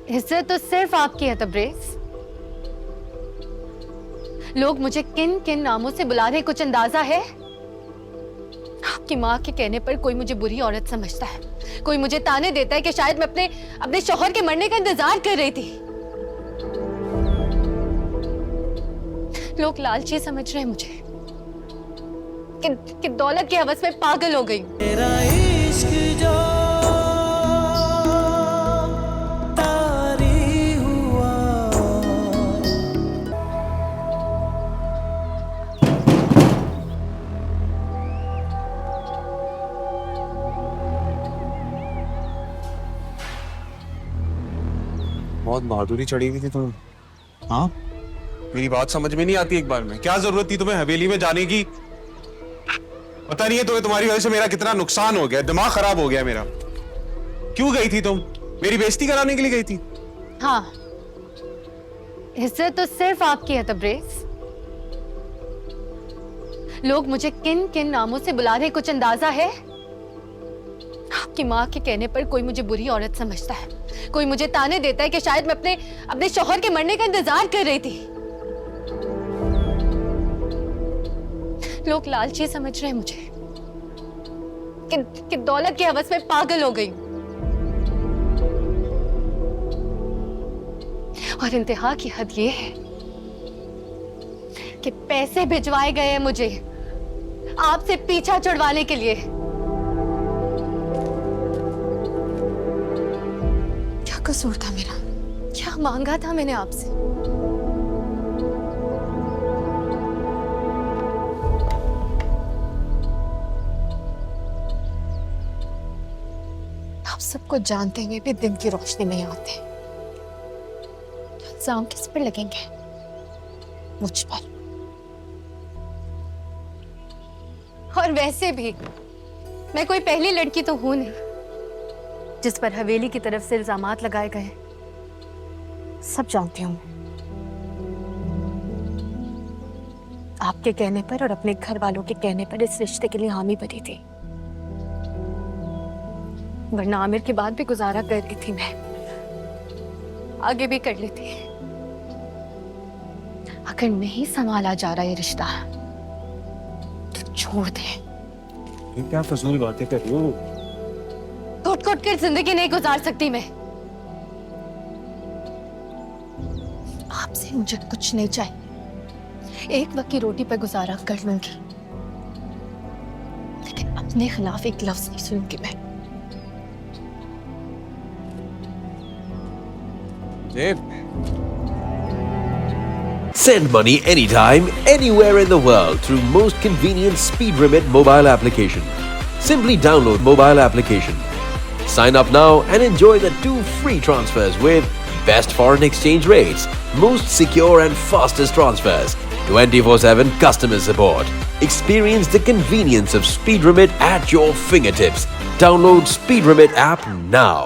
इज्जत तो सिर्फ आपकी है तब्रेज़। लोग मुझे किन किन नामों से बुला रहे, कुछ अंदाजा है? आपकी माँ के कहने पर कोई मुझे बुरी औरत समझता है, कोई मुझे ताने देता है कि शायद मैं अपने शौहर के मरने का इंतजार कर रही थी। लोग लालची समझ रहे हैं मुझे कि दौलत की हवस में पागल हो गई। मेरा इश्क जो तारी हुआ। बहुत बहादुरी चढ़ी हुई थी तुम। हाँ, मेरी बात समझ में नहीं आती एक बार में। क्या जरूरत थी तुम्हें हवेली में जाने की? पता नहीं है तुम्हें तुम्हारी वजह से मेरा कितना नुकसान हो गया, दिमाग खराब हो गया मेरा। क्यों गई थी तुम? मेरी बेइज्जती कराने के लिए गई थी? हाँ, इज्जत तो सिर्फ आपकी है तब्रेज़। लोग मुझे किन किन नामों से बुला रहे, कुछ अंदाजा है? आपकी माँ के कहने पर कोई मुझे बुरी औरत समझता है, कोई मुझे ताने देता है कि शायद मैं अपने शौहर के मरने का इंतजार कर रही थी। लोग लालची समझ रहे हैं मुझे कि दौलत की हवस में पागल हो गई। और इंतहा की हद ये है कि पैसे भिजवाए गए हैं मुझे आपसे पीछा छुड़वाने के लिए। क्या कसूर था मेरा? क्या मांगा था मैंने आपसे? आप सबको जानते हुए भी दिन की रोशनी नहीं आते। इल्जाम किस पर लगेंगे? मुझ पर। और वैसे भी मैं कोई पहली लड़की तो हूं नहीं जिस पर हवेली की तरफ से इल्जामात लगाए गए। सब जानती हूं। आपके कहने पर और अपने घर वालों के कहने पर इस रिश्ते के लिए हामी भरी थी, वरना आमिर के बाद भी गुजारा कर रही थी मैं, आगे भी कर लेती। अगर नहीं संभाला जा रहा ये रिश्ता तो छोड़ दे। ये क्या फजूल बातें कर रही हो? घुट घुट कर जिंदगी नहीं गुजार सकती मैं। आपसे मुझे कुछ नहीं चाहिए, एक वक्त की रोटी पर गुजारा कर लूंगी, लेकिन अपने खिलाफ एक लफ्ज नहीं सुनूंगी मैं। Send money anytime, anywhere in the world through most convenient SpeedRemit mobile application. Simply download mobile application. Sign up now and enjoy the 2 free transfers with best foreign exchange rates, most secure and fastest transfers, 24/7 customer support. Experience the convenience of SpeedRemit at your fingertips. Download SpeedRemit app now.